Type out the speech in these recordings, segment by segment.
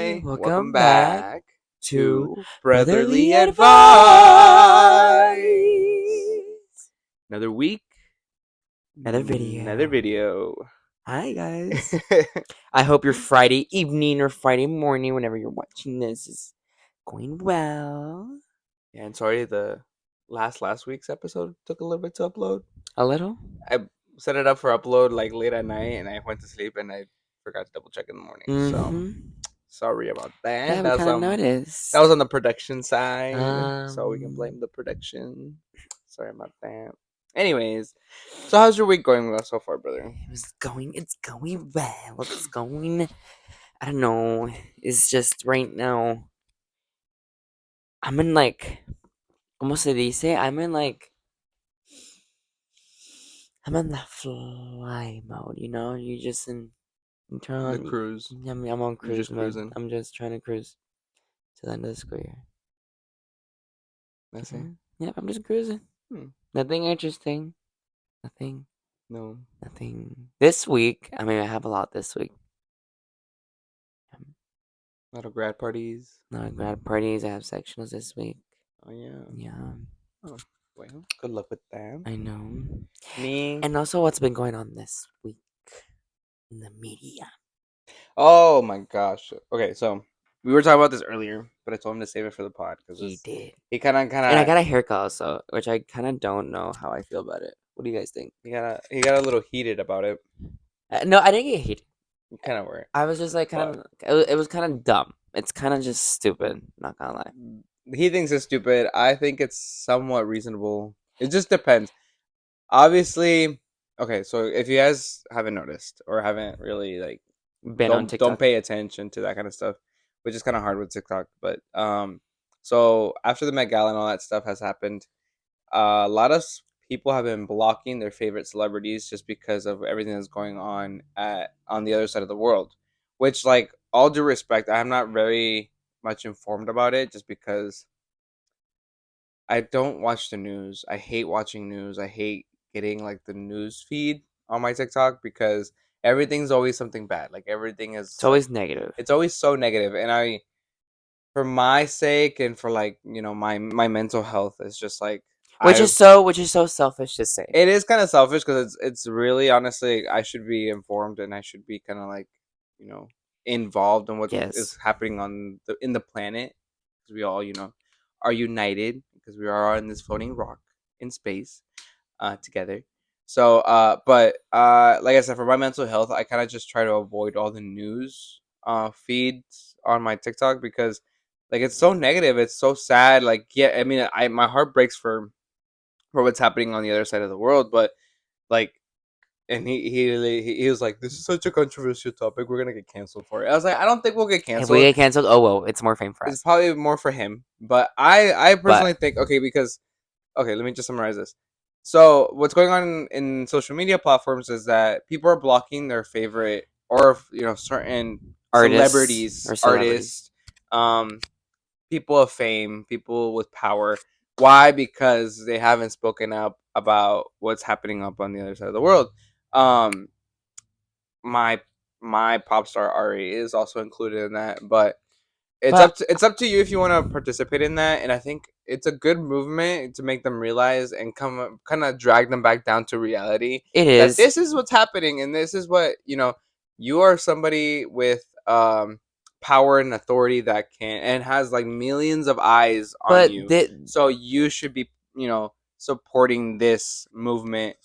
Hi, welcome back back to to Brotherly Brotherly Advice. Advice. Another week, Another video. another video. Hi guys. I hope your Friday evening or Friday morning, whenever you're watching this, is going well. Yeah, and sorry the last week's episode took a little bit to upload. A little. I set it up for upload like late at night, and I went to sleep, and I forgot to double check in the morning. So sorry about that. Yeah, we kind of That noticed. was on the production side, so we can Um, blame the production. Sorry about that. Anyways, so how's your week going so far, brother? It's going well. It's going. I don't know. It's just right now. I'm in like. ¿Cómo se dice? I'm in the fly mode, you know? You just you turn The on. cruise. I'm on You're cruise just mode. cruising. I'm just trying to cruise to the end of the school year. That's it. Yep, I'm just cruising. Hmm. Nothing interesting. Nothing. No. Nothing. This week, I mean, I have a lot this week. A lot of grad parties. No grad parties. I have sectionals this week. Oh yeah. Yeah, Oh, well, good luck with that. I know. Me. And also, what's been going on this week in the media? Oh my gosh. Okay, so we were talking about this earlier, but I told him to save it for the pod He because did. he kind And I of got a haircut also, which I kind of don't know how I feel about it. What do you guys think? he got a little heated about it. No, I didn't get heated. You kind of were. I was just like kind But of. It was kind of dumb. It's kind of just stupid. Not gonna lie. he thinks it's stupid. I think it's somewhat reasonable. It just depends. Obviously, okay. So if you guys haven't noticed or haven't really like Been on don't TikTok. pay attention to that kind of stuff, which is kind of hard with TikTok. But so after the Met Gala and all that stuff has happened, a lot of people have been blocking their favorite celebrities just because of everything that's going on the other side of the world. Which, like, all due respect, I'm not very much informed about it, just because I don't watch the news. I hate watching news. I hate getting like the news feed on my TikTok because everything's always something bad. Like everything It's is like always negative. it's always so negative, and I, for my sake and for like my mental health, it's just like I Which is so selfish to say. it is kind of selfish because it's really, honestly, I should be informed and I should be kind of like you know involved in what Yes. is happening on in the planet, because we all are united because we are on this floating rock in space together. So but like I said, for my mental health, I kind of just try to avoid all the news feeds on my TikTok because like it's so negative, it's so sad. Like, yeah, I mean, I my heart breaks for what's happening on the other side of the world, but like, and he was like, "This is such a controversial topic. We're gonna get canceled for it." I was like, "I don't think we'll get If we canceled. get canceled, oh well, it's more fame for It's us. probably more for him." But I But personally think, okay, because okay, let me just summarize this. So what's going on in social media platforms is that people are blocking their favorite, or certain artists or celebrities, celebrities. artists, um, people of fame, people with power. Why? Because they haven't spoken up about what's happening up on the other side of the world. Um, my my pop star Ari is also included in that, but But it's up to you if you want to participate in that. And I think it's a good movement to make them realize and come kind of drag them back down to reality it that is. this is what's happening, and this is what you are somebody with power and authority that can and has like millions of eyes on But you, so you should be supporting this movement,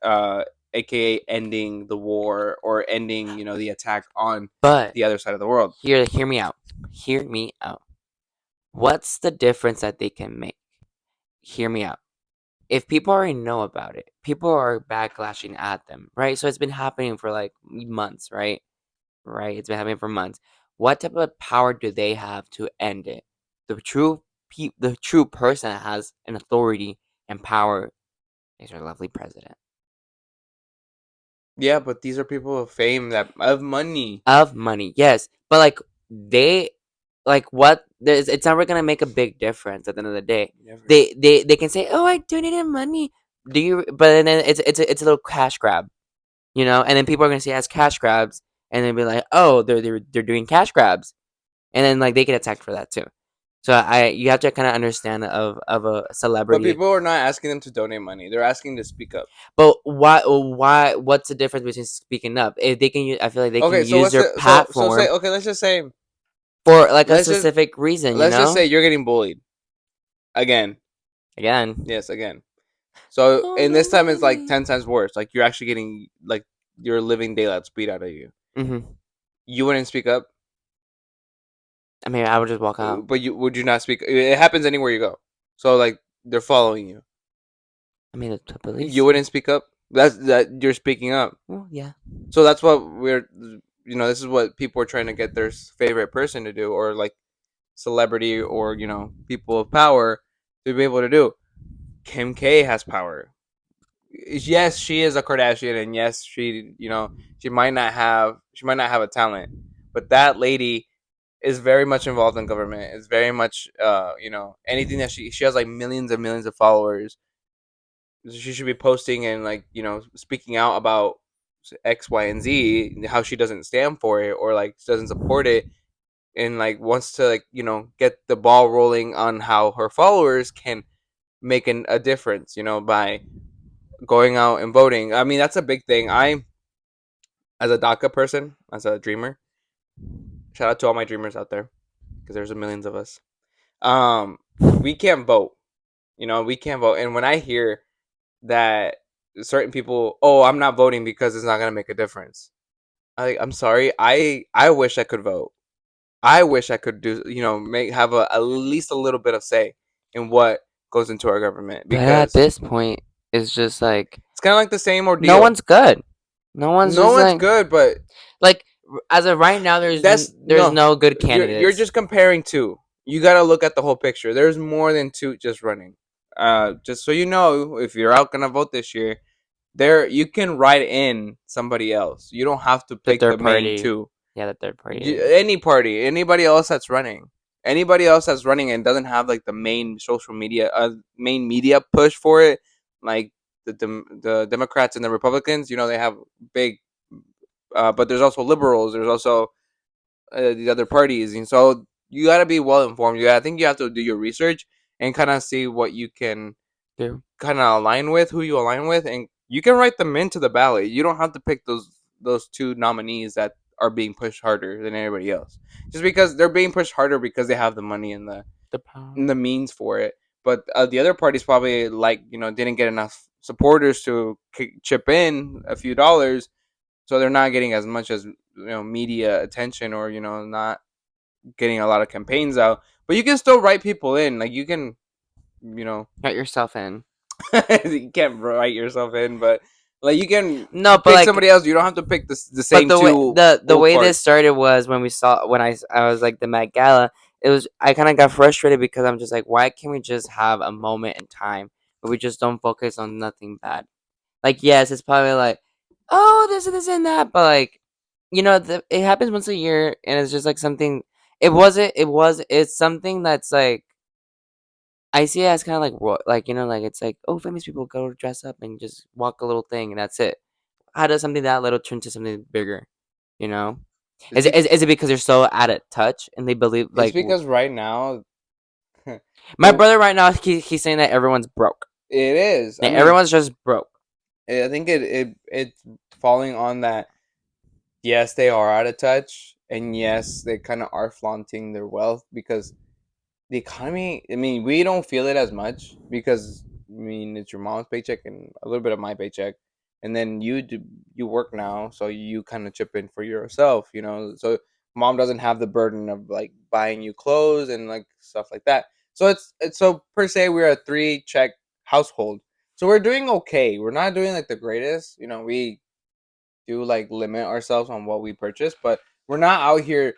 uh aka ending the war or ending the attack on but the other side of the world. hear me out. Hear me out. What's the difference that they can make? Hear me out. If people already know about it, people are backlashing at them, right? So it's been happening for like months, right? Right? It's been happening for months. What type of power do they have to end it? The true person that has an authority and power is our lovely president. Yeah, but these are people of fame that of money. Of money, yes. But like they what there's it's never gonna make a big difference at the end of the day. Never. They can say, "Oh, I donated money." Do you but then it's a little cash grab, you know? And then people are gonna see it as cash grabs and then be like, "Oh, they're doing cash grabs." and then like they get attacked for that too. So I you have to kind of understand of a But celebrity. people are not asking them to donate money. They're asking to speak up. But why what's the difference between speaking up? If they can use, I feel like they can Okay, so use what's their the so say platform okay, for like a let's just specific reason, you let's just know? say you're getting bullied again. Again. Yes, again. So Oh, and the this time it's like money. 10 times worse. Like you're actually getting like your living daylights beat out of you. Hmm. You wouldn't speak up, I mean, I would just walk out. but you would you not speak? It happens anywhere you go. So like they're following you. I mean, the You police. wouldn't speak up. That's that you're speaking up. Well, yeah. So that's what we're this is what people are trying to get their favorite person to do, or like celebrity, or people of power to be able to do. Kim K has power. Yes, she is a Kardashian, and yes, she might not have a talent, but that lady is very much involved in government. Is very much anything that she has like millions and millions of followers. She should be posting and like speaking out about X, Y, and Z, how she doesn't stand for it or like doesn't support it, and like wants to like get the ball rolling on how her followers can make a difference, by going out and voting. I mean, that's a big thing. I, as a DACA person, as a dreamer, shout out to all my dreamers out there because there's a millions of us. Um, we can't vote. We can't vote. And when I hear that certain people, oh, I'm not voting because it's not gonna make a difference. I'm sorry. I wish I could vote. I wish I could do make have at least a little bit of say in what goes into our government, But at because this point, it's just like it's kind of like the same no ordeal. one's good. No one's No just one's good, but like as of right now. that's There's no. no good You're candidates. just comparing two. You got to look at the whole picture. There's more than two just running. Just so you know, if you're out gonna vote this year, there you can write in somebody else. You don't have to The pick the third main party, two. yeah, the third party. Any party, anybody else that's running and doesn't have like the main social media, main media push for it, like the Democrats and the Republicans. They have big, but there's also liberals. There's also the other parties, and so you got to be well informed. I think you have to do your research and kind of see what you can Do kind of align with, who you align with, and you can write them into the ballot. You don't have to pick those two nominees that are being pushed harder than anybody else, just because they're being pushed harder because they have the money and the the power. and the means for it. But the other parties probably like didn't get enough supporters to chip in a few dollars, so they're not getting as much as media attention, or not getting a lot of campaigns out. But you can still write people in, like you can you know Get yourself in. you can't write yourself in, but like you can No, but pick like, somebody else. You don't have to pick the but same two the old way this farts. started was when we saw when I was like the Met Gala. It was I kind of got frustrated because I'm just like, why can't we just have a moment in time where we just don't focus on nothing bad? Like, yes, it's probably like, oh, this and that, but like, it happens once a year, and it's just like something. It wasn't. It was. It's something that's like I see it as kind of like like like it's like, oh, famous people go dress up and just walk a little thing, and that's it. How does something that little turn to something bigger? You know, It's, bec- is it because they're so out of touch and they believe it's like because right now, my the brother right now he's saying that everyone's broke. it is. I That mean, everyone's just broke. I think it's falling on that. Yes, they are out of touch, and yes, they kind of are flaunting their wealth because the economy. I mean, we don't feel it as much because it's your mom's paycheck and a little bit of my paycheck, and then you work now, so you kind of chip in for yourself. So mom doesn't have the burden of like buying you clothes and like stuff like that. So it's so per se we're a three check household, so we're doing okay. We're not doing like the greatest. We do like limit ourselves on what we purchase, but we're not out here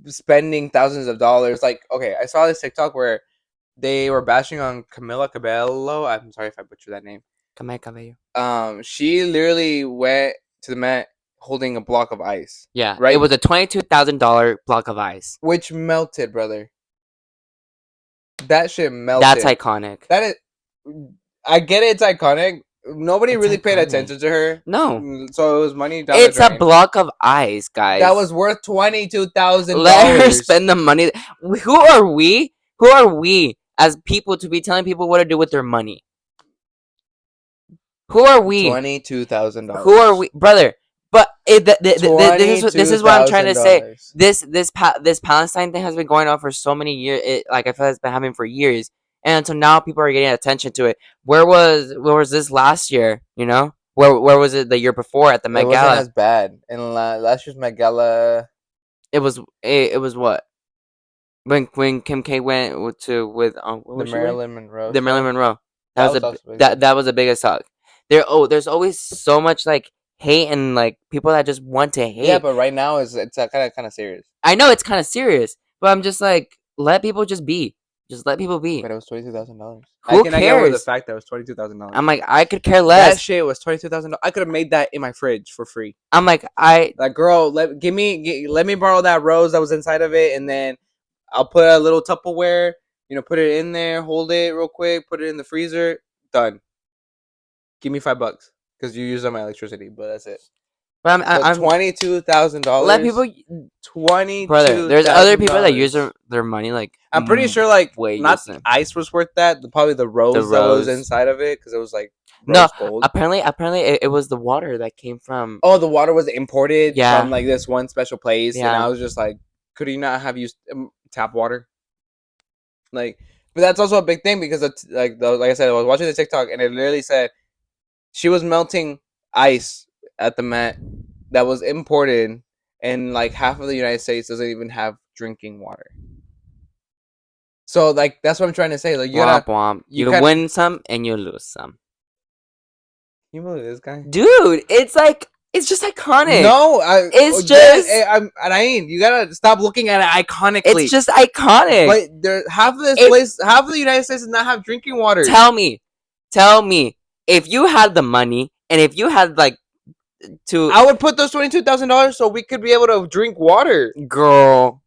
spending thousands of dollars. Like, okay, I saw this TikTok where they were bashing on Camila Cabello. I'm sorry if I butchered that name. Come here, cabello. She literally went to the Met holding a block of ice, Yeah, it right? was a $22,000 block of ice. Which melted, brother. That shit That's melted. iconic. That is, I get it, it's iconic, Nobody It's really paid iconic. attention to her. No, So it was money down the it's a drain. block of ice, That guys. was worth $22,000. Let her spend the money. Who are we? Who are we as people to be telling people what to do with their money? Who are we? $22,000. Who are we, brother? But this is what I'm trying to say. $22,000. This Palestine thing has been going on for so many years. Like I feel like it's been happening for years, and until now, people are getting attention to it. Where was this last year? You know, where was it the year before at the It Met wasn't Gala? as bad. In last year's Met Gala, It was what when Kim K went to with what the was she wearing? Marilyn Monroe The Marilyn show, Monroe. That that was was the also a big that thing. that was the biggest talk. There's always so much like hate and like people that just want to Yeah, hate. but right now it's kind of serious. I know it's kind of serious, but I'm just like let people just be. Just let people be. But it was $22,000. I Who cannot get over the cares? fact that it was $22,000. I'm like I could care That less. shit was $22,000. I could have made that in my fridge for free. I'm like I Like, girl, let me borrow that rose that was inside of it, and then I'll put a little Tupperware. Put it in there, hold it real quick, put it in the freezer. Done. Give me $5 because you used up my electricity, but that's it. but But I'm $22 thousand let dollars, people twenty brother. two There's other thousand people that use dollars. their money like I'm pretty sure, like, way not just the ice was worth that. Probably the the rose that was rose. inside of it because it was like No, rose gold. apparently it was the water that came from. Oh, the water was imported from Yeah, like this one special place, and I yeah. was just like, could you not have used tap water? Like, but that's also a big thing because it's like I said, I was watching the TikTok and it literally said she was melting ice at the Met that was imported, and like half of the United States doesn't even have drinking water. So like that's what I'm trying to say. Like Womp womp. you You kind of win some and you lose some. you believe this guy? Dude, it's like it's just iconic. No, It's yeah, just I'm Arain. You gotta stop looking at it it's iconically. just iconic. But there, half of this If place, half of the United States does not have drinking water. tell me, tell me if you had the money and if you had like to I would put those $22,000 so we could be able to drink water. girl,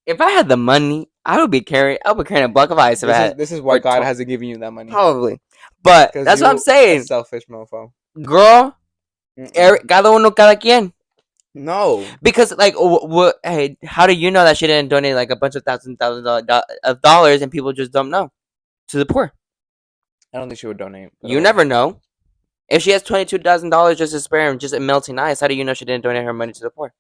if I had the money, I would carry a block of ice if I had This is why for God hasn't given you that money probably. But because that's what I'm you a saying. selfish mofo. Girl, Mm-mm. cada uno cada quien. No, Because like, hey, how do you know that she didn't donate like a bunch of of dollars and people just don't know to the poor? I don't think she would donate. But You never know. If she has $22,000 just to spare and just in melting ice, how do you know she didn't donate her money to the poor?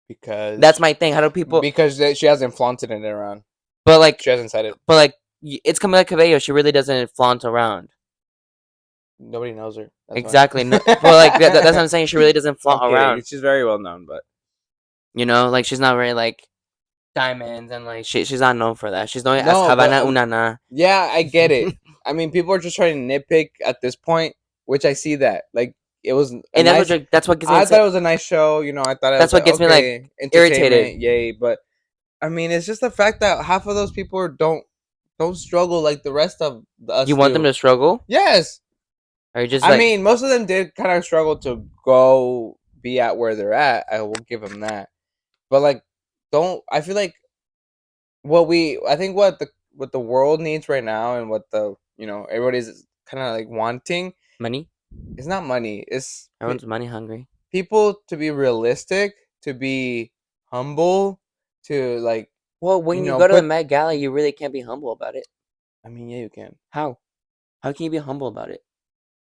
That's because my thing. How do people? she hasn't flaunted it around. But like, She hasn't said it. but like, it's Camila Cabello. She really doesn't flaunt around. Nobody knows her. That's why. Exactly. No, but like, that's what I'm saying. She really doesn't I'm flaunt kidding. around. She's very well known, but Like she's not very like diamonds and like she's not known for that. She's known as no, but Havana Unana. yeah, I get it. I mean, people are just trying to nitpick at this point, which I see that. Like, it was a And nice. that's what gets me I thought upset. it was a nice show. I thought it That's was what like, gets me like okay, irritated. entertainment, yay. But I mean, it's just the fact that half of those people don't struggle like the rest of us You want them do. to struggle, Yes, or you just I like mean, most of them did kind of struggle to go be at where they're at. I will give them that. But like, don't I feel like I think what the world needs right now and what the everybody's kind of like wanting money? is not money. It's Everyone's money hungry. people to be realistic, to be humble, to like Well, when you go to the put. Met Gala, you really can't be humble about it. I mean, yeah, you can. How? How can you be humble about it?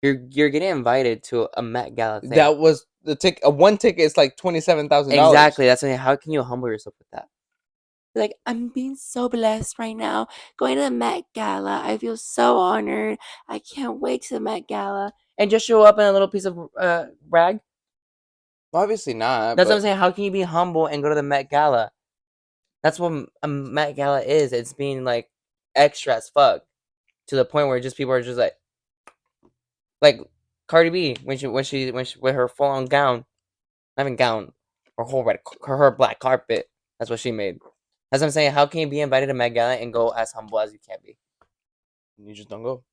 You're getting invited to a Met Gala thing. That was the ticket. One ticket is like $27,000. Exactly. That's something. How can you humble yourself with that? Like, I'm being so blessed right now. Going to the Met Gala. I feel so honored. I can't wait to the Met Gala. And just show up in a little piece of rag. Obviously not, That's what I'm but saying. How can you be humble and go to the Met Gala? That's what a Met Gala is. It's being like extra as fuck to the point where just people are just like Cardi B when she with her full on gown, not even gown, her black carpet. That's what she made. That's what I'm saying. How can you be invited to Met Gala and go as humble as you can be? you just don't go.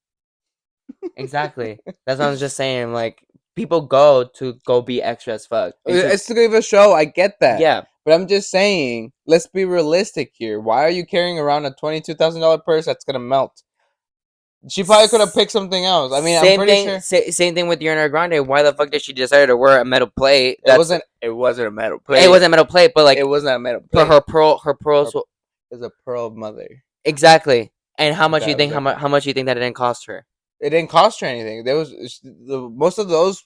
Exactly. That's what I was just saying. Like people go to go be extra as fuck. It's to give a show. I get that, Yeah. but I'm just saying. Let's be realistic here. Why are you carrying around a $22,000 purse that's gonna melt? She probably could have picked something else. I mean, I'm Same pretty thing. sure Same thing with Ariana Grande. Why the fuck did she decide to wear a metal plate? it wasn't. It wasn't a metal It plate. wasn't a metal plate, but It like, wasn't a metal but plate. her Her pearls is a pearl mother. exactly. And how much you That was think that how much you think that it didn't cost her? it didn't cost her anything. There was most of those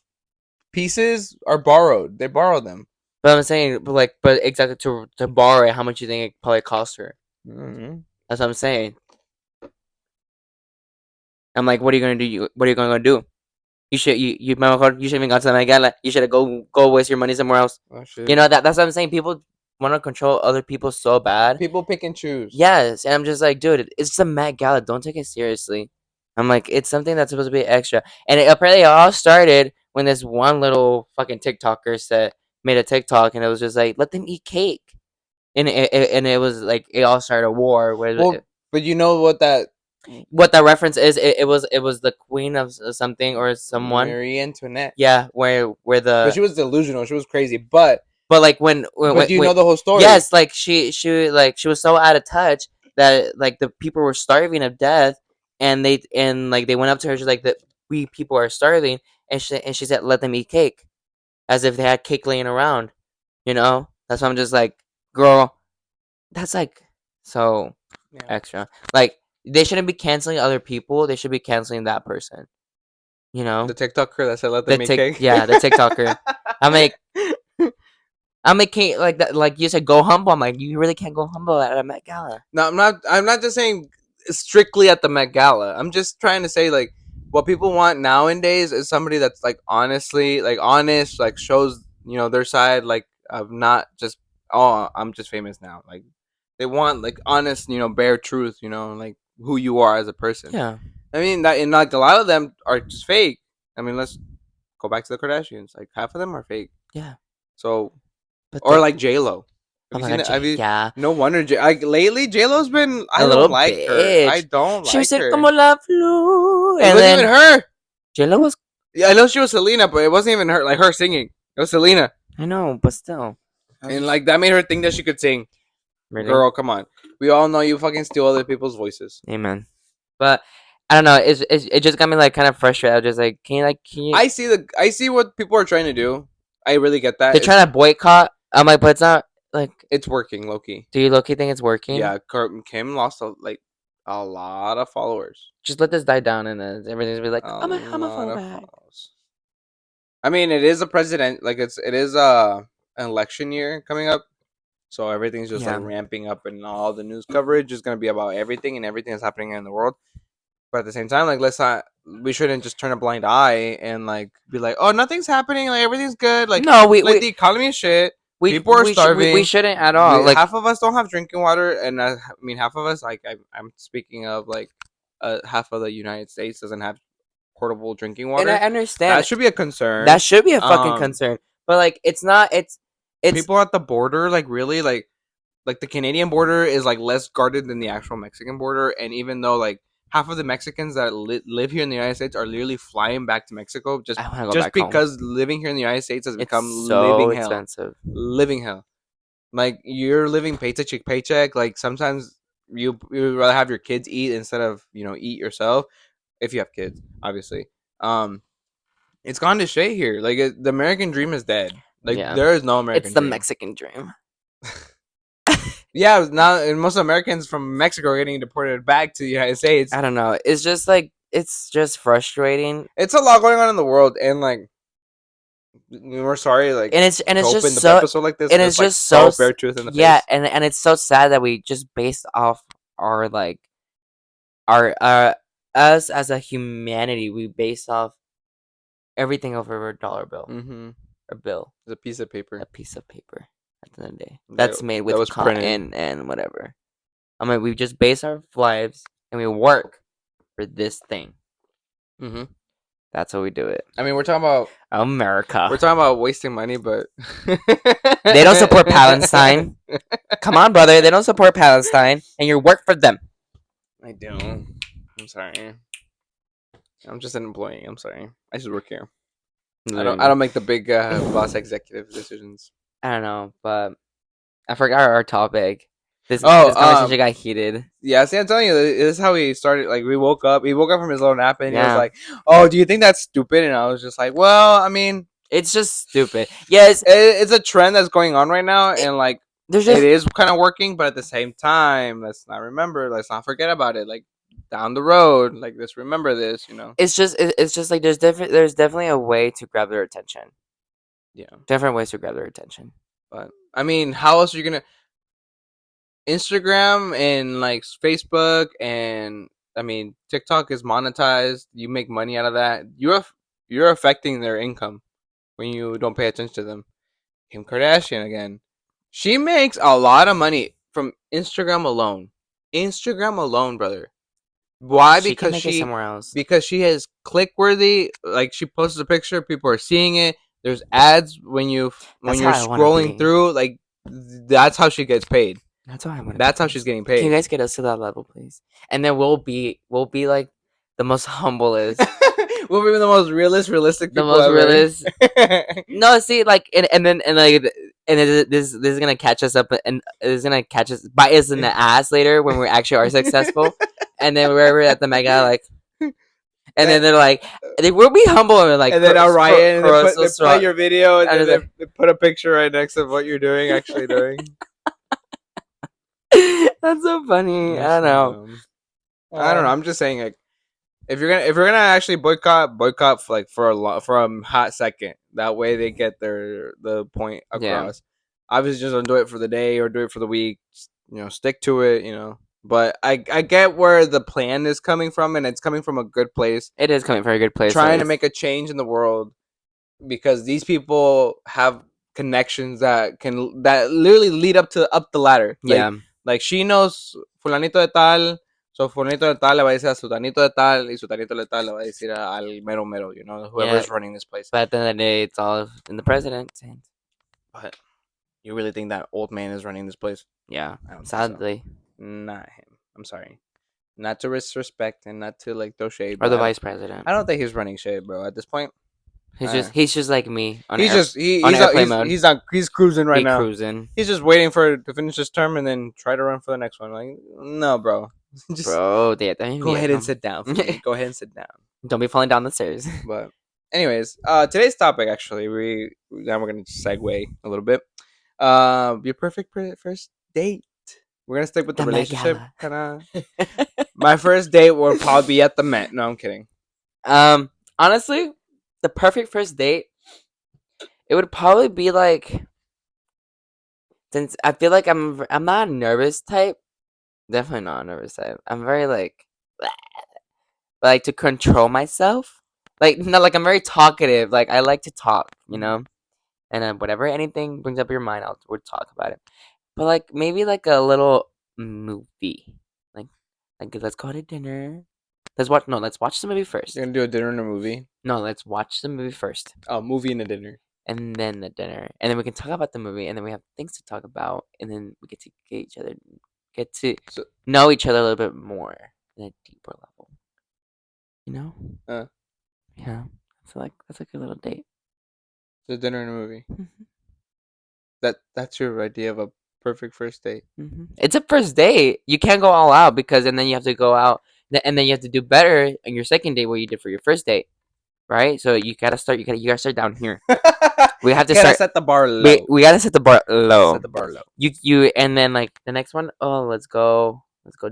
pieces are borrowed. They borrowed them. But I'm saying, but exactly to borrow it, how much you think it probably cost her? Mm-hmm. That's what I'm saying. I'm like, what are you gonna do? What are you gonna do? You should even gone to the Met Gala. You should have go waste your money somewhere else. Oh You shit! know that's what I'm saying. People want to control other people so bad. People pick and choose. Yes, and I'm just like, dude, it's the Met Gala. Don't take it seriously. I'm like, it's something that's supposed to be extra, and apparently it all started when this one little fucking TikToker said made a TikTok, and it was just like, let them eat cake, and it was like it all started a war. Well, but you know what that What the reference is, it was the queen of something or someone. Marie Antoinette. Yeah, where But the she was delusional. She was crazy. but like But do you know wait, the whole story? yes, like she was so out of touch that like the people were starving of death, and like they went up to her. She's like, that we people are starving, and she said, let them eat cake, as if they had cake laying around. That's why I'm just like, girl, that's like so Yeah. extra. Like, they shouldn't be canceling other people. They should be canceling that person. You The know, TikToker that said let them make cake. the TikToker. I'm like, I'm making like that. Like you said, go humble. I'm like, you really can't go humble at a Met Gala. No, I'm not. I'm not just saying strictly at the Met Gala. I'm just trying to say like what people want nowadays is somebody that's like honestly like honest, like shows their side like of not just I'm just famous now. Like they want like honest, bare truth, like who you are as a person. Yeah, I mean that and like a lot of them are just fake. I mean let's go back to the Kardashians. Like half of them are fake. yeah. So But or the like J Lo. oh Have you my seen god, it? Have you? Yeah, No wonder. Lately, J Lo's been. a I don't little like her. I bitch. don't She was like said her. como la flor, It and wasn't even then her. J-Lo was. Yeah, I know she was Selena, but it wasn't even her. Like her singing. It was Selena, I know, but still, I was and just like that made her think that she could sing. really. Girl, come on. We all know you fucking steal other people's voices. Amen. But I don't know. It just got me like kind of frustrated. I was just like, can you? I see what people are trying to do. I really get They're that. trying to boycott. I'm like, but it's not like. It's working, Loki. Do you low-key think it's working? Yeah, Kim lost a lot of followers. Just let this die down, and then everything's be like, A I'm a lot follow of back. followers. I mean, it is a president. Like it is an election year coming up, so everything's just like Yeah. ramping up, and all the news coverage is gonna be about everything and everything that's happening in the world. But at the same time, like let's not. We shouldn't just turn a blind eye and like be like, oh, nothing's happening. Like everything's good. No, we Like we the economy is shit. we People are we starving. shouldn't at all. Like, Half of us don't have drinking water, and I mean half of us. Like I'm speaking of like half of the United States doesn't have portable drinking and I water. That understand should be a that concern. should be a fucking Um, concern, but like, it's not. It's People at the border, like really, like the Canadian border is like less guarded than the actual Mexican border, and even though like half of the Mexicans that live here in the United States are literally flying back to Mexico I want to go just back home. because living here in the United States has It's become so expensive. living hell. Like you're living paycheck. Like sometimes you would rather have your kids eat instead of eat yourself if you have kids, obviously. Um, it's gone to shit here. Like the American dream is dead. Like Yeah, there is no it's American the dream. Mexican dream. Yeah, now and most Americans from Mexico are getting deported back to the United States. I don't know. It's just like, it's just frustrating, It's a lot going on in the world, and like we're sorry, like and to it's open just the so episode like this, and but it's it's like just so so bare truth in the yeah, face. and it's so sad that we just based off our like our us as a humanity, we base off everything over a dollar bill, Mm-hmm. a bill, It's a piece of a paper piece of paper at the end of the day that that's made that with was printed. cotton and whatever. I mean, we just base our lives and we work for this thing. Mm-hmm. That's how we do it. I mean, we're America. talking about wasting money, but They don't support Palestine. Come on, brother. They don't support Palestine, and you work for them. I do. I'm sorry. I'm just an employee. I'm sorry. I should work here. I Literally. don't make the big boss executive decisions. I don't know, but I forgot our topic. Oh, This conversation got heated. yeah. See, I'm telling you, this is how we started. Like, we woke up. He woke up from his little nap, and he was Yeah, like, "Oh, do you think that's stupid?" And I was just like, "Well, I mean, it's just stupid. Yes, it's a trend that's going on right now, it, and like, there's it just is kind of working. But at the same time, let's not forget about it. Like, down the road, like, let's remember this. You know? it's just like there's definitely a way to grab their attention. Yeah. Different ways to grab their attention. But I mean, how else are you gonna Instagram and like Facebook and I mean TikTok is monetized. You make money out of that. You're affecting their income when you don't pay attention to them. Kim Kardashian again. She makes a lot of money from Instagram alone. Instagram alone, brother. Why? She can make it somewhere else. Because she has click worthy. Like she posts a picture, people are seeing it. There's ads when That's how you're I want to scrolling be. through. Like that's how she gets paid. That's how I want to be, That's how she's guys. getting Can you paid. guys get us to that level, please? And then we'll be like the most humblest, We'll be the most realistic the people most ever. realist. No, see, like, and then and like, and this is gonna catch us up, and it's gonna catch us bite us in the ass later when we actually are successful, and then we're at the mega like, and then they're like, they will be humble and like, And then I'll write it, and they play strong. your video, and And then it's like, they put a picture right next to what you're doing, actually doing. that's so funny. You're I don't so know. dumb. I don't know. Uh, I'm just saying, like, if you're gonna actually boycott for like for a hot second. That way they get the point yeah, across. Obviously, just don't do it for the day or do it for the week. Just, stick to it. But I get where the plan is coming from, and it's coming from a good place. it is coming from a good place, at Trying to least. make a change in the world because these people have connections that literally lead up the ladder. Yeah, Like she knows fulanito de tal, so fulanito de tal le va a decir a sutanito de tal, y sutanito de tal le va a decir al mero mero, yeah. whoever's running this place. But at the end of the day, it's all in the president's hands. But you really think that old man is running this place? Yeah, I don't think so. sadly, Not him. I'm sorry. Not to disrespect and not to like throw shade, or but the vice president. I don't think he's running shade, bro. At this point, uh, He's just like me on he's just on airplane mode. he's cruising right He now. cruising, He's just waiting for to finish his term and then try to run for the next one. Like, no, bro. Just bro. They go ahead and come. sit down for me. Go ahead and sit down. Don't be falling down the stairs. But, anyways, today's topic actually, we now we're gonna segue a little bit. Your perfect first date. We're gonna stick with the The Met relationship Gala. kind of. My first date will probably be at the Met. No, I'm kidding. Honestly, the perfect first date. It would probably be like, since I feel like I'm not a nervous type. Definitely not a nervous type. I'm very like to control myself. Like, no, like I'm very talkative. Like I like to talk, and whatever anything brings up your mind, we'll talk about it. But like maybe like a little movie, like let's go to dinner. Let's watch the movie first. You're gonna do a dinner and a movie. No, let's watch the movie first, Oh, movie and a dinner. and then the dinner, and then we can talk about the movie, and then we have things to talk about, and then we get to get to So, know each other a little bit more in a deeper level. You know? uh, Yeah. So like that's like a little date. so dinner and a movie. Mhm. That's your idea of a perfect first date. It's a first date. You can't go all out because and then you have to go out and then you have to do better on your second date what you did for your first date, right? So you gotta start down here. We have to Gotta start. set the bar low. We gotta set the bar low. Set the bar low. You and then like the next one, oh let's go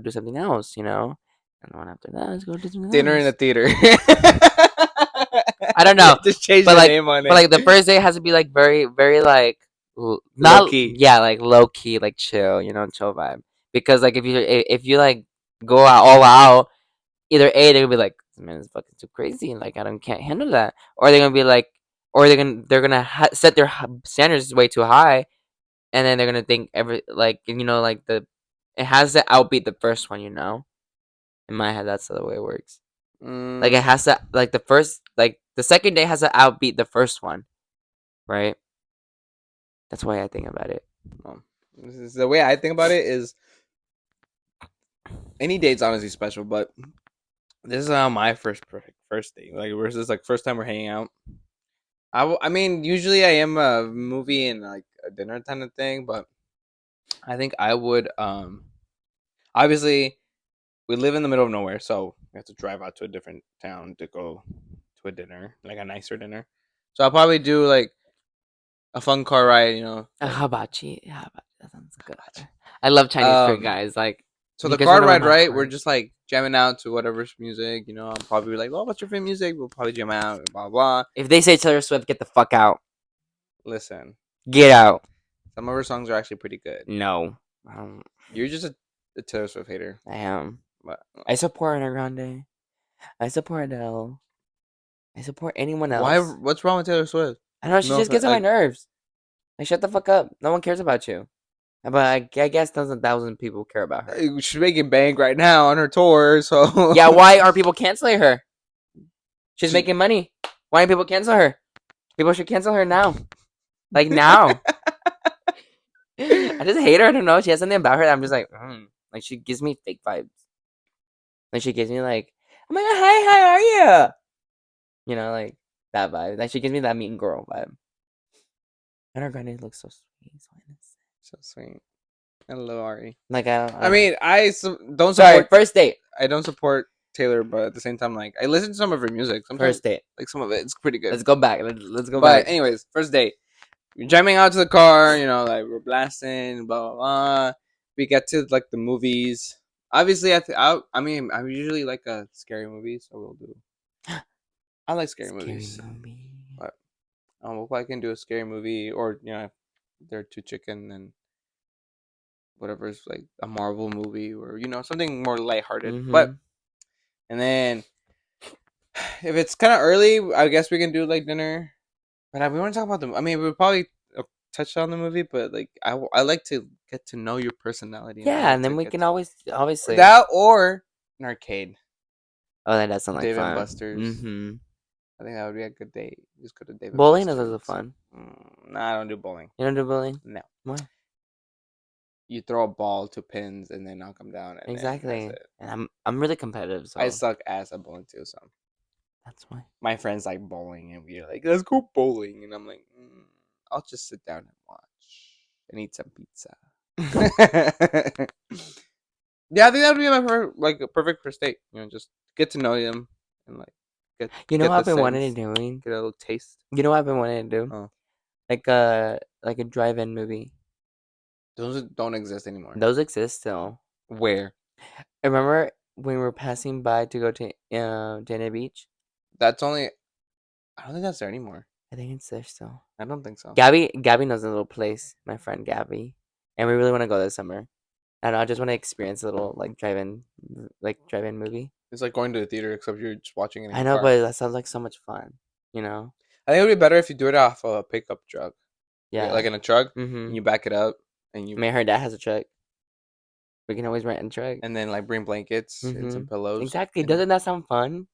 do something else, And the one after that, let's go do something Dinner in the else. theater. I don't know, Just change but the like name on but it. like the first date has to be like very very like Low not key. yeah like low key like chill, chill vibe. Because like if you like go out all out, either A they're gonna be like this man is fucking too crazy and like I don't can't handle that, or they're gonna be like, or they're gonna set their standards way too high, and then they're gonna think every like like the it has to outbeat the first one. In my head that's the way it works. Like it Mm, has to like the second day has to outbeat the first one, right? That's why I think about it. well, this is the way I think about it is any date's honestly special, but this is how my first date. Like versus like first time we're hanging out. I mean, usually I am a movie and like a dinner kind of thing, but I think I would. Obviously, we live in the middle of nowhere, so we have to drive out to a different town to go to a dinner, like a nicer dinner. So I'll probably do like a fun car ride, like Hibachi. Yeah, hibachi. That sounds good. I love Chinese food, um. guys. Like, So you the guys car want to win ride, my right? We're heart. just like jamming out to whatever's music. I'll probably be like, "Oh, what's your favorite music?" We'll probably jam out, blah blah. If they say Taylor Swift, get the fuck out. Listen, Get out. some of her songs are actually pretty good. No. You're just a Taylor Swift hater, I am. but I support Ariana Grande. I support Adele. I support anyone why? else. What's wrong with Taylor Swift? I don't know. She No, just gets on my nerves. Like, shut the fuck up. No one cares about you. But I guess thousand thousand people care about her. she's making bank right now on her tour, so Yeah, why are people canceling her? She's she, making money. Why do people cancel her? People should cancel her now. Like now. I just hate her. I don't know. She has something about her that I'm just like, like she gives me fake vibes. Like she gives me like, oh my god, hi, how are you? Like that vibe. Like she gives me that mean girl vibe. And her granny looks so sweet, so innocent. so sweet. I love Ari. Like I don't. I Know. mean, don't Sorry, support. first date. I don't support Taylor, but at the same time, like I listen to some of her music. Sometimes, First date. like some of it's pretty good. Let's go back. Let's go But back. anyways, first date. We're jamming out to the car. Like we're blasting. Blah blah blah. We get to like the movies. Obviously, I mean, I usually like a scary movie, so we'll do. I like scary Scary movies, movie. but if I can do a scary movie, or if they're too chicken, then whatever's like a Marvel movie, or something more lighthearted. But Mm-hmm. and then if it's kind of early, I guess we can do like dinner. But we want to talk about the. I mean, we'll probably touch on the movie, but like I like to get to know your personality, and I Yeah, like and to then we get can to always obviously. that or an arcade, Oh, that does sound like Dave and fun. Buster's. Mm-hmm. I think that would be a good date. Just go to Dave and Bowling is also Buster's. fun. Nah, I don't do bowling. You don't do bowling? No, Why? you throw a ball to pins and then knock them down, and then that's Exactly. it. And I'm really competitive, I so suck ass at bowling too, so that's why. my friends like bowling, and we're like, let's go bowling, and I'm like, I'll just sit down and watch and eat some pizza. Yeah, I think that would be my like a perfect first date. Just get to know them and like get You know get what the I've been wanting sense, to doing? get a little taste. You know what I've been wanting to do? Oh, Like a drive-in movie. those don't exist anymore. Those exist still. Where? I remember when we were passing by to go to Dana Beach. That's only. I don't think that's there anymore. I think it's there still. I don't think so. Gabby knows a little place. My friend Gabby, and we really want to go this summer. And I just want to experience a little drive-in movie. It's like going to the theater, except you're just watching it in I your know, car. but that sounds like so much fun. You know? I think it would be better if you do it off a pickup truck, like Yeah. in a truck, and Mm-hmm. you back it up, I mean, her dad has a truck. We can always rent a truck. and then like bring blankets and Mm-hmm. some pillows. Exactly. And Doesn't that sound fun?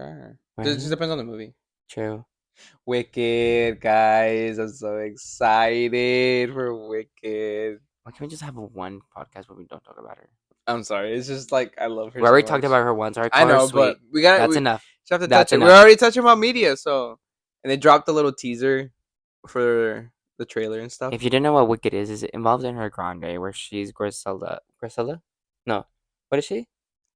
sure, it just Right? depends on the movie. True. Wicked, guys, I'm so excited for Wicked. Why can't we just have one podcast where we don't talk about her? I'm sorry, it's just like I love her We so already talked much. about her once. I I call her know, but sweet. That's we enough. just have to touch That's it. We're enough. already touching about media, so and they dropped a little teaser for the trailer and stuff. If you didn't know what Wicked is it involved in her grande where she's Griselda. Griselda? No. What is she?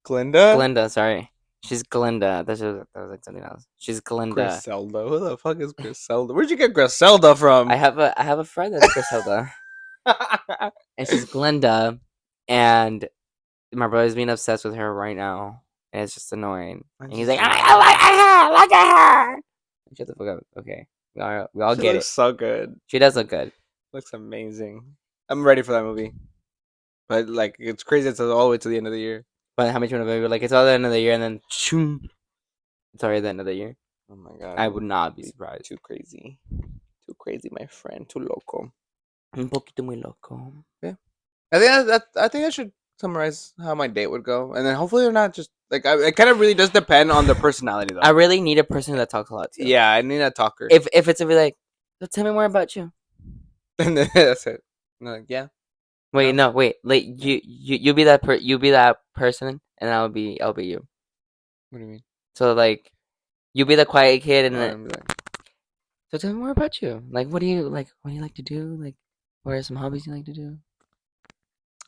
Glinda, Glinda, sorry. She's Glinda. That was like something else. She's Glinda. Griselda. Who the fuck is Griselda? Where'd you get Griselda from? I have a friend that's Griselda. And she's Glinda. And my brother's being obsessed with her right now. And it's just annoying. I And he's just like, love I like her! Look at her! Shut the fuck up. Okay. We all She get looks it. so good. She does look good. Looks amazing. I'm ready for that movie. But like, it's crazy. It's all the way to the end of the year. But how much you want to be like, it's all the end of the year and then shoom, it's already the end of the year. Oh my god, I would not be surprised. too crazy, too crazy, my friend, too loco. Un poquito muy loco. Yeah, I think I think I should summarize how my date would go, and then hopefully they're not just like it. Kind of really does depend on the personality, though. I really need a person that talks a lot too. Yeah, I need a talker. If it's to be like, so tell me more about you. And then that's it. And I'm like, yeah. Wait, No. no, wait. Like you be that you be that person, and I'll be you. What do you mean? So like, you be the quiet kid, and then I'm like, so tell me more about you. Like, what do you like? What do you like to do? Like, What are some hobbies you like to do?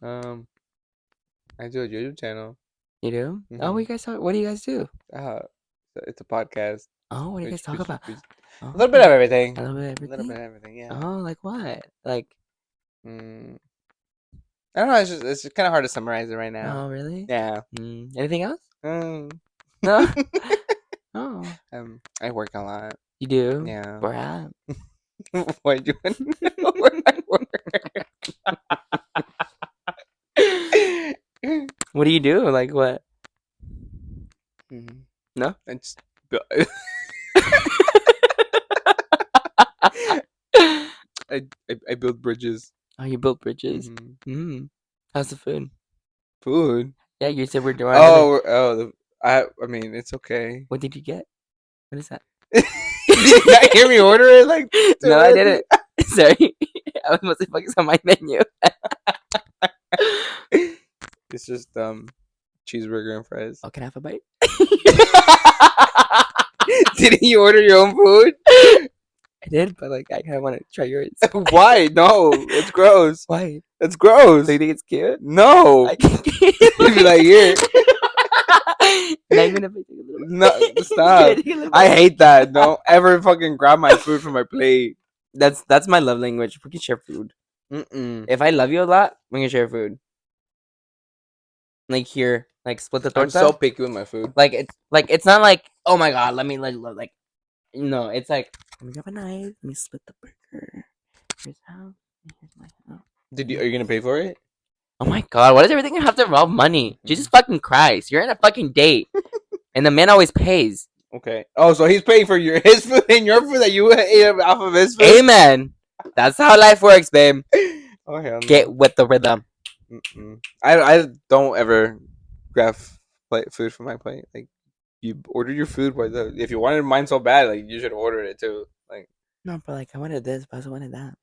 Um, I do a YouTube channel. You do? Oh, Mm-hmm. what do you guys do? Uh, it's a podcast. Oh, what do you guys talk about? A little bit Oh, of everything. a little bit of A little bit everything. of everything. Yeah. Oh, like what? Like, Mm, I don't know. It's just kind of hard to summarize it right now. oh, really? Yeah. Anything else? Um, No. Oh, I work a lot. you do? Yeah. Where at? Why do you want to know where I work? What do you do? Like what? Mhm. No. I just I build bridges. Oh, you built bridges. Hmm. How's the food? Food. Yeah, you said we're doing another. Oh, I mean, it's okay. What did you get? What is that? Did you not hear me order it like two No, I minutes didn't. Sorry. I was mostly focused on my menu. ago? It's just cheeseburger and fries. Oh, can I have a bite? Didn't you order your own food? I did, but like I kind of want to try yours. Why? No, it's gross. Why? It's gross. So you think it's cute? No. I can Be like, here. Now you gonna take a little No, bite. stop. Take a little I bite. hate that. Don't ever fucking grab my food from my plate. That's my love language. We can share food. Mm-mm. If I love you a lot, we can share food. Like here, like split the I'm so torta. picky with my food. Like it's not like oh my god, let me like no, it's like let me grab a knife, let me split the burger. Here's how. Here's my how. Are you gonna pay for it? Oh my god, why does everything have to involve money? Jesus fucking Christ, you're in a fucking date, and the man always pays. Okay. Oh, so he's paying for his food and your food that you ate off of his food. Amen. That's how life works, babe. Oh hell no. Get with the rhythm. Mm-mm. I don't ever grab food from my plate. Like you order your food, but if you wanted mine so bad, like you should order it too. Like No, but like I wanted this, but I also wanted that.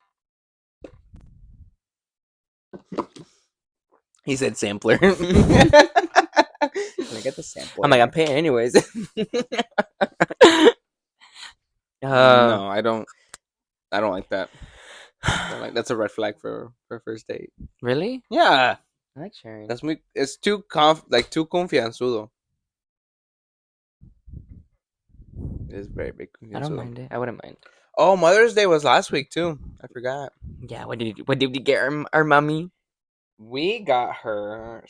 he said, sampler. Can I get the sampler? I'm like I'm paying anyways. No, I don't. I don't like that. That's a red flag for first date. Really? Yeah, I like sharing. that's me. It's too too confianzudo. It's very big I don't confianzudo. mind it. I wouldn't mind. Oh, Mother's Day was last week too. I forgot. Yeah. What did we get our mommy? We got her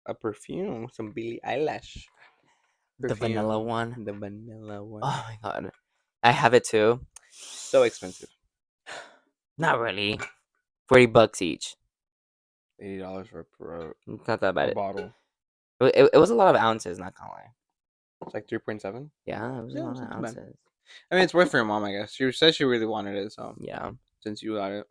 a perfume, some Billie Eilish The vanilla perfume. one. The vanilla one. Oh my god. I have it too. So expensive. Not really. $40 each. $80 for It's not that a bad. bottle. It was a lot of ounces, not gonna lie. It's like 3.7. Yeah, it was a Yeah, lot it's of not too bad. ounces. I mean, it's worth for your mom, I guess. She said she really wanted it, so Yeah. since you got it,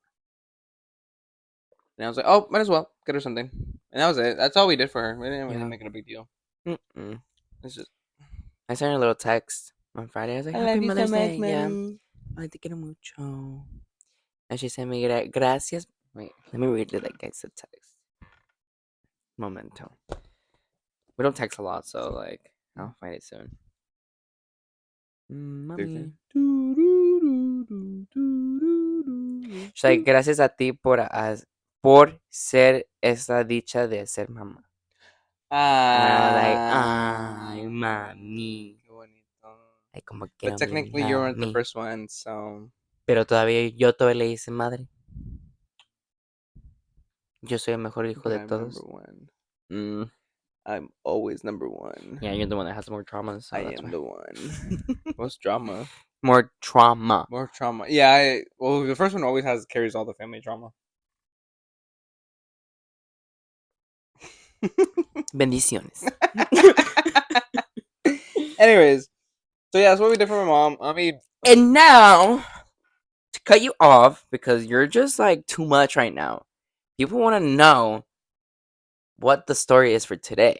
and I was like, oh, might as well get her something, and that was it. That's all we did for her. We didn't really Yeah. make it a big deal. Mm-mm. It's just I sent her a little text on Friday. I was like, I Happy love you so Mother's much, Day. Yeah. mommy. I te quiero mucho. And she sent me gracias. Wait, let me read it like I said text. Momento. We don't text a lot, so like I'll find it soon. Mommy. She's like, gracias a ti por ser esa dicha de ser mamá. And I was like, ay, mami. Qué bonito. Ay, como que But no me technically, you weren't the mami. first one, so Pero todavía le hice madre. Yo soy el mejor hijo but de I'm number todos. one. Mm. I'm always number one. Yeah, you're the one that has more trauma, so I that's am why. the one. What's drama? More trauma. More trauma. Yeah, well, the first one always carries all the family trauma. Bendiciones. Anyways, so yeah, that's what we did for my mom. I mean, And now, to cut you off, because you're just like too much right now, people want to know what the story is for today.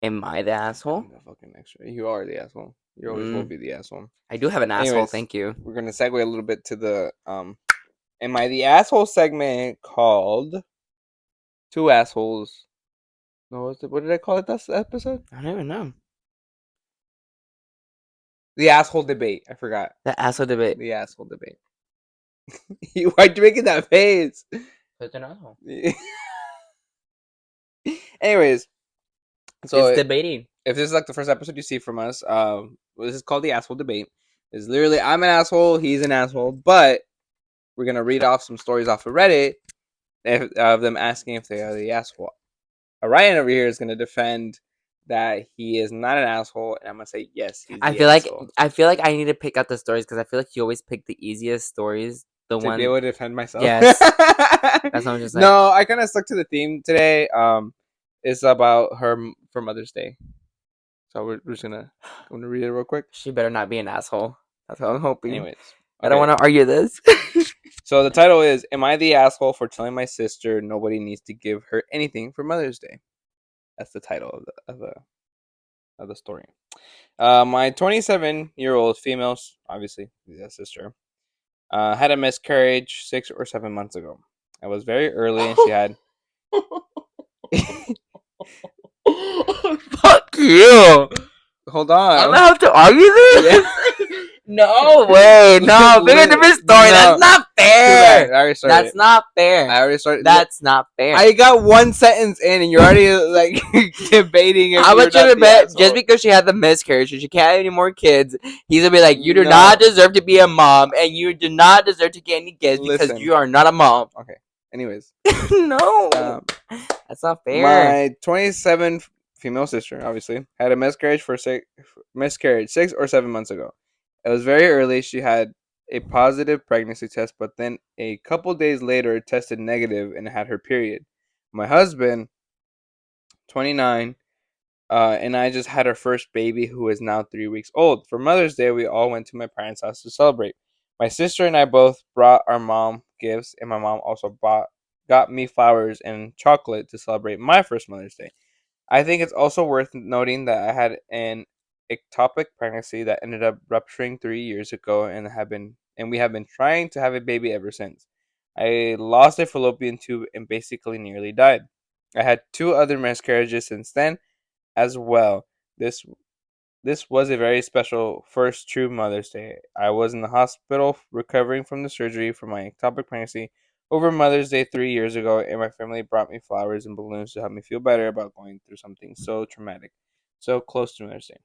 Am I the asshole? I'm the fucking extra. You are the asshole. You always will be the asshole. I do have an asshole, Anyways, thank you. we're gonna segue a little bit to the am I the asshole segment called Two Assholes. No, what did I call it this episode? I don't even know. The asshole debate. I forgot. The asshole debate. The asshole debate. Why'd you making that face? Such an asshole. Anyways, It's so debating. if this is like the first episode you see from us, this is called the asshole debate. It's literally I'm an asshole, he's an asshole, but we're gonna read off some stories off of Reddit of them asking if they are the asshole. Ryan over here is gonna defend that he is not an asshole, and I'm gonna say yes, he's I the feel like asshole I feel like I need to pick out the stories because I feel like you always pick the easiest stories. The to be one, able to defend myself. yes, that's what I'm just like. No, I kind of stuck to the theme today. It's about her for Mother's Day, so we're just gonna read it real quick. She better not be an asshole. That's what I'm hoping. Anyways, I don't okay. want to argue this. So the title is "Am I the asshole for telling my sister nobody needs to give her anything for Mother's Day?" That's the title of the story. My 27-year-old female, obviously the sister, had a miscarriage 6 or 7 months ago. I was very early, and she had. Fuck you. Hold I'm on. gonna have to argue Yeah. this. No way. No, pick a different story. That's No. not Too bad. fair. I already started. That's not fair. I already started. Look, That's not fair. I got one sentence in, and you're already like debating if How you're much you not to the bet just asshole. because she had the miscarriage and she can't have any more kids, he's gonna be like, you do No. not deserve to be a mom and you do not deserve to get any kids because Listen. you are not a mom. Okay. Anyways, No. um, That's not fair. my 27 female sister obviously had a miscarriage 6 or 7 months ago. It was very early. She had a positive pregnancy test, but then a couple days later it tested negative and had her period. My husband, 29, and I just had our first baby who is now 3 weeks old. For Mother's Day, we all went to my parents' house to celebrate. My sister and I both brought our mom gifts, and my mom also got me flowers and chocolate to celebrate my first Mother's Day. I think it's also worth noting that I had an ectopic pregnancy that ended up rupturing 3 years ago, and we have been trying to have a baby ever since. I lost a fallopian tube and basically nearly died. I had two other miscarriages since then as well. This this was a very special first true Mother's Day. I was in the hospital recovering from the surgery for my ectopic pregnancy over Mother's Day 3 years ago, and my family brought me flowers and balloons to help me feel better about going through something so traumatic, so close to Mother's Day.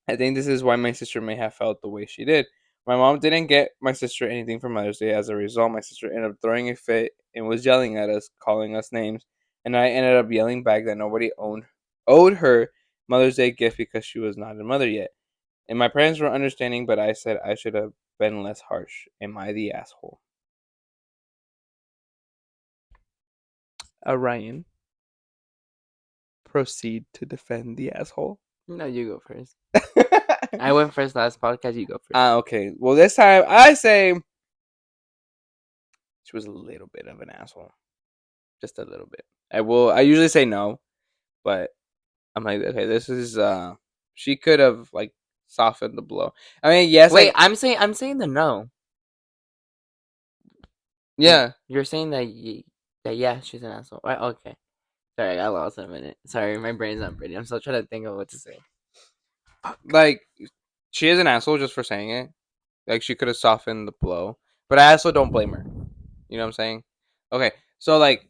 I think this is why my sister may have felt the way she did. My mom didn't get my sister anything for Mother's Day. As a result, my sister ended up throwing a fit and was yelling at us, calling us names, and I ended up yelling back that nobody owed her Mother's Day gift because she was not a mother yet. And my parents were understanding, but I said I should have been less harsh. Am I the asshole? Orion, proceed to defend the asshole. No, you go first. I went first last podcast. You go first. Okay. Well, this time I say she was a little bit of an asshole. Just a little bit. I usually say no, but I'm like, okay, this is she could have like softened the blow. I mean, yes, Wait, like I'm saying the no. yeah, You're saying that yeah, she's an asshole. Right? Okay. Sorry, I got lost in a minute. Sorry, my brain's not pretty. I'm still trying to think of what to say. like she is an asshole just for saying it. Like she could have softened the blow, but I also don't blame her. You know what I'm saying? Okay, so like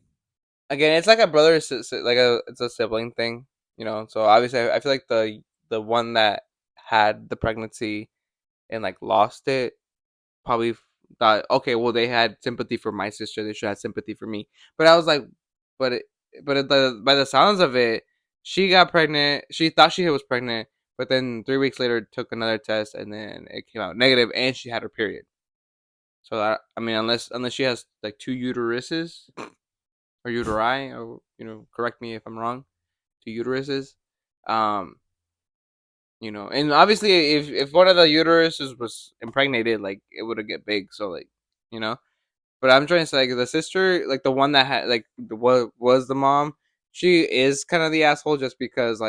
again, it's like a brother, like it's a sibling thing. You know, so obviously I feel like the one that had the pregnancy and like lost it probably thought, okay, well they had sympathy for my sister, they should have sympathy for me. But I was like, but it, by the sounds of it, she got pregnant. She thought she was pregnant, but then 3 weeks later took another test and then it came out negative, and she had her period. So I mean, unless she has like two uteruses or uteri, or correct me if I'm wrong, two uteruses. Um, and obviously if one of the uteruses was impregnated, like it would have get big. So like, you know. But I'm trying to say, like, the sister, like the one that had, like, what was the mom, she is kind of the asshole just because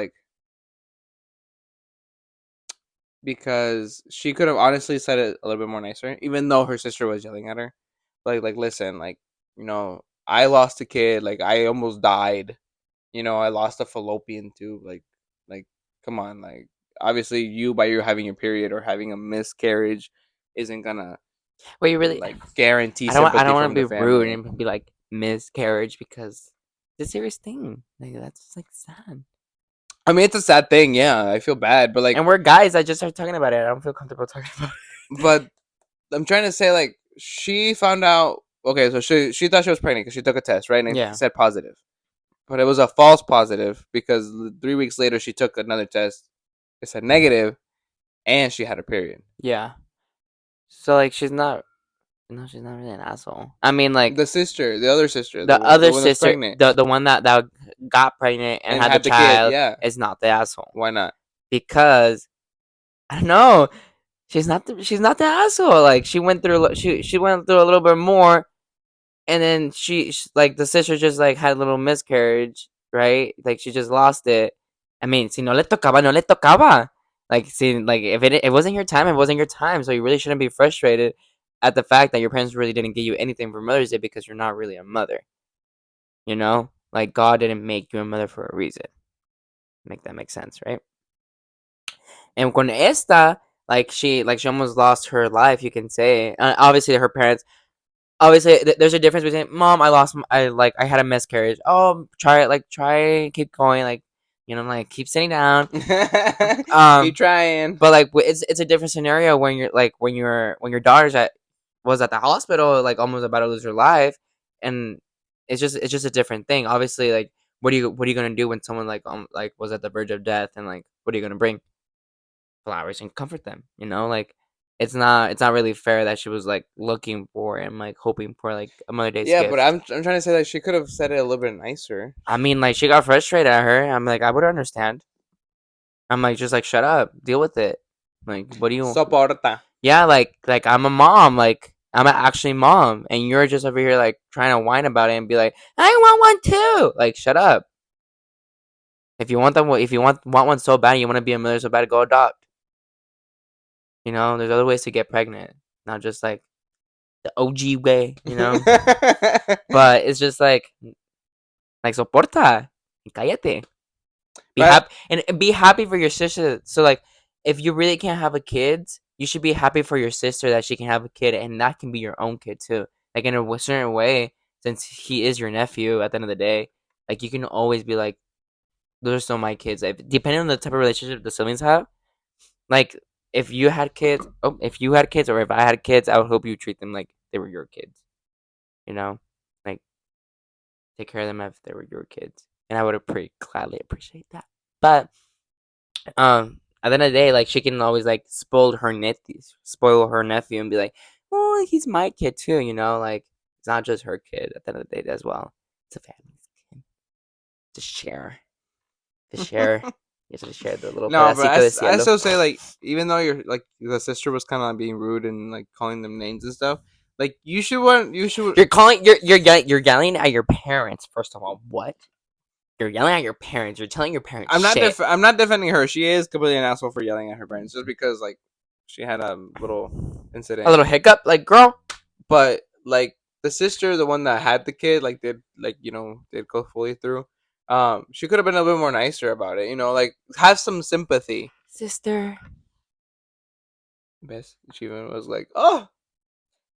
she could have honestly said it a little bit more nicer, even though her sister was yelling at her. Like, listen, like, I lost a kid, like, I almost died, I lost a fallopian tube, like, come on, like, obviously, you by you having your period or having a miscarriage isn't gonna Well, you really. like guarantee I sympathy don't want from to the be rude family. and be like miscarriage because it's a serious thing. Like that's like sad. I mean, it's a sad thing. Yeah, I feel bad, but like, And we're guys. I just started talking about it. I don't feel comfortable talking about it. but I'm trying to say like she found out. Okay, so she thought she was pregnant because she took a test, right, and it Yeah, said positive, but it was a false positive because 3 weeks later she took another test. It said negative, and she had her period. yeah. So like she's not. No, she's not really an asshole. I mean, like The sister, the other sister, the the other one that's sister, pregnant the one that got pregnant and and had the had the kid. child Yeah, is not the asshole why not? because I don't know. She's not the asshole. Like she went through a little bit more, and then like the sister just like had a little miscarriage, right? Like she just lost it. I mean, si no le tocaba, no le tocaba. Like, see, like if it wasn't your time, it wasn't your time. So you really shouldn't be frustrated at the fact that your parents really didn't give you anything for Mother's Day because you're not really a mother. You know, like God didn't make you a mother for a reason. Make that make sense, right? And con esta, like she almost lost her life. You can say, obviously her parents. Obviously, there's a difference between mom. I had a miscarriage. Oh, try it. Like try, keep going. Like like keep sitting down. Keep Um, trying. but like it's a different scenario when you're like when your daughter's at was at the hospital, like almost about to lose her life, and it's just a different thing. Obviously, like what are you gonna do when someone like was at the verge of death, and like what are you gonna bring? Flowers and comfort them. Like it's not really fair that she was like looking for and like hoping for like a Mother Day's Yeah, but gift. I'm trying to say that she could have said it a little bit nicer. I mean, like she got frustrated at her. I'm like, I would understand. I'm like, just like shut up, deal with it. Like, what do you? Soporta. Yeah, like I'm a mom. Like I'm an actually mom, and you're just over here like trying to whine about it and be like, I want one too. Like, shut up. If you want one so bad, and you want to be a mother so bad, go adopt. There's other ways to get pregnant, not just like the OG way. But it's just like soporta, y cállate. Be But happy and be happy for your sister. So like, if you really can't have a kid, you should be happy for your sister that she can have a kid, and that can be your own kid too. Like in a certain way, since he is your nephew at the end of the day, like you can always be like, those are still my kids. Like, depending on the type of relationship the siblings have, like if you had kids, or if I had kids, I would hope you treat them like they were your kids. You know, like take care of them as if they were your kids, and I would pretty gladly appreciate that. But at the end of the day, like she can always like spoil her nephew, and be like, oh, he's my kid too. Like it's not just her kid at the end of the day as well. It's a family's kid to share, to share. You have to share the little no, but pedacito de I cielo. still say like even though you're like the sister was kind of being rude and like calling them names and stuff, like you should. You're yelling at your parents. First of all, what? You're yelling at your parents. You're telling your parents shit. I'm not defending her. She is completely an asshole for yelling at her parents just because like she had a little A incident. little hiccup, like girl. But like the sister, the one that had the kid, like did go fully through. She could have been a little bit more nicer about it. Like have some sympathy. Sister. Best she even was like, oh,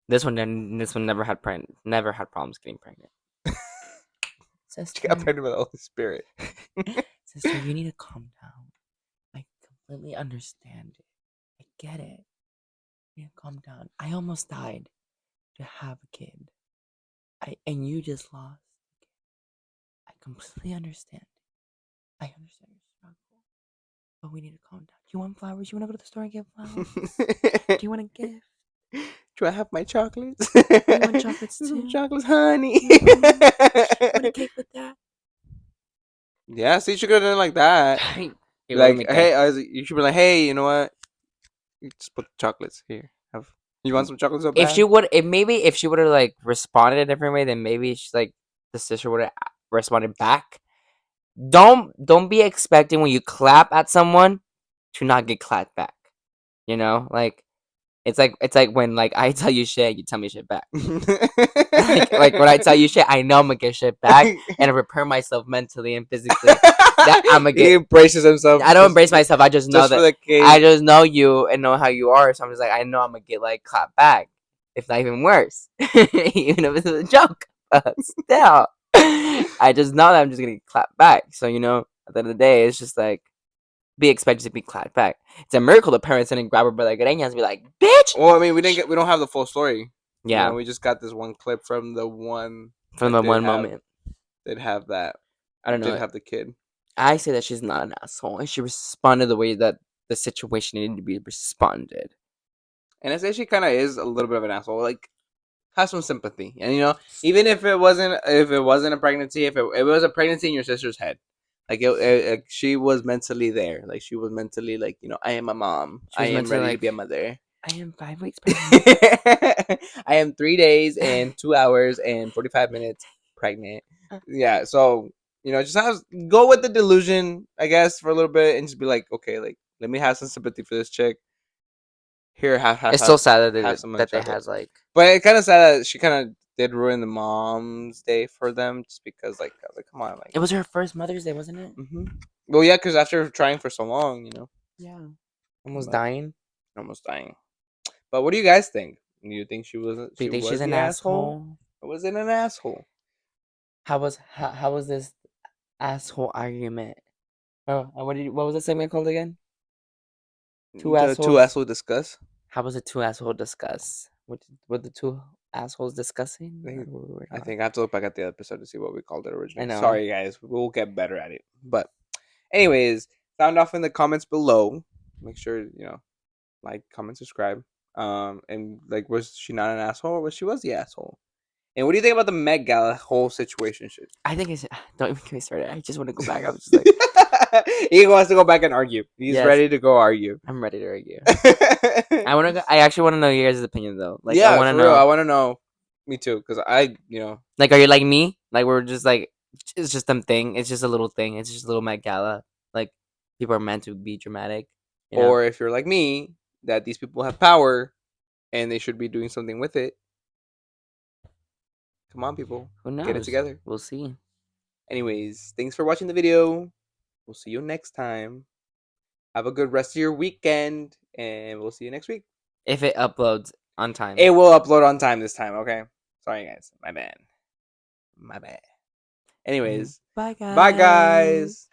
This one never had problems getting pregnant. she got Sister. pregnant with the Holy Spirit. Sister, you need to calm down. I completely understand it. I get it. You need to calm down. I almost died to have a kid. And you just lost. I completely understand. I understand your struggle. But we need to calm down. You want flowers? You want to go to the store and get flowers? Do you want a gift? Do I have my chocolates? You want chocolates Some too? chocolates, honey. Want a cake with that? Yeah, see, she could have done like that. Igual Like, me cae. hey, you should be like, hey, you know what? You just put the chocolates here. You want some chocolates so bad? If she would have like responded a different way, then maybe she's like the sister would have responded back. Don't be expecting when you clap at someone to not get clapped back. Like it's like when like I tell you shit, you tell me shit back. Like when I tell you shit, I know I'm gonna get shit back, and I prepare myself mentally and physically that I'm gonna He get. embraces himself I don't embrace myself. I just know just for that the case. I just know you and know how you are. So I'm just like I know I'm gonna get like clapped back. if not even worse, even if it's a joke. But still, I just know that I'm just gonna clap back. So at the end of the day, it's just like be expected to be clapped back. It's a miracle the parents didn't grab her by the greñas and be like, "Bitch!" Well, I mean, we don't have the full story. Yeah, We just got this one clip from the one from that the one moment. did have that I don't did know. have the kid. I say that she's not an asshole, and she responded the way that the situation needed to be responded. And I say she kind of is a little bit of an asshole. Like, have some sympathy, and even if it wasn't a pregnancy, if it was a pregnancy in your sister's head, like she was mentally there, like she was mentally like I am a mom, She I was meant am to ready to like, be a mother. I am 5 weeks pregnant. I am 3 days and 2 hours and 45 minutes pregnant. Yeah, so just go with the delusion, I guess, for a little bit, and just be like, okay, like let me have some sympathy for this chick. Here, It's so sad that have some that they chocolate. has like. But it kind of sad that she kind of did ruin the mom's day for them, just because like I was like, come on, like. It was her first Mother's Day, wasn't it? Well, yeah, because after trying for so long, Yeah. Almost but dying. almost dying. But what do you guys think? Do you think Do she you think she's was an the asshole, asshole? or was it an asshole? How was this asshole argument? Oh, what was the segment called again? Two The two assholes. assholes discuss. How was the two asshole discuss? What the two assholes I discussing? Or think what we were I talking? think I have to look back at the episode to see what we called it I originally. know. Sorry, guys. We'll get better at it. But anyways, sound off in the comments below. Make sure like, comment, subscribe. And like, was she not an asshole, or was she the asshole? And what do you think about the Met Gala whole situation? Shit. I think it's don't even get me started. I just want to go back. I was just like, He wants to go back and argue. He's yes, ready to go argue. I'm ready to argue. I want to. I actually want to know your guys' opinion though. Like, I Yeah, want to for real. know. I want to know. Me too, because Like, are you like me? Like, we're just like, it's just them thing. It's just a little thing. It's just a little Met Gala. Like, people are meant to be dramatic. You know. or if you're like me, that these people have power and they should be doing something with it. Come on, people, Who get it knows? together. We'll see. Anyways, thanks for watching the video. We'll see you next time. Have a good rest of your weekend, and we'll see you next week. If it uploads on time. It will upload on time this time, okay? Sorry, guys. My bad. My bad. And Anyways, bye, bye, guys. guys.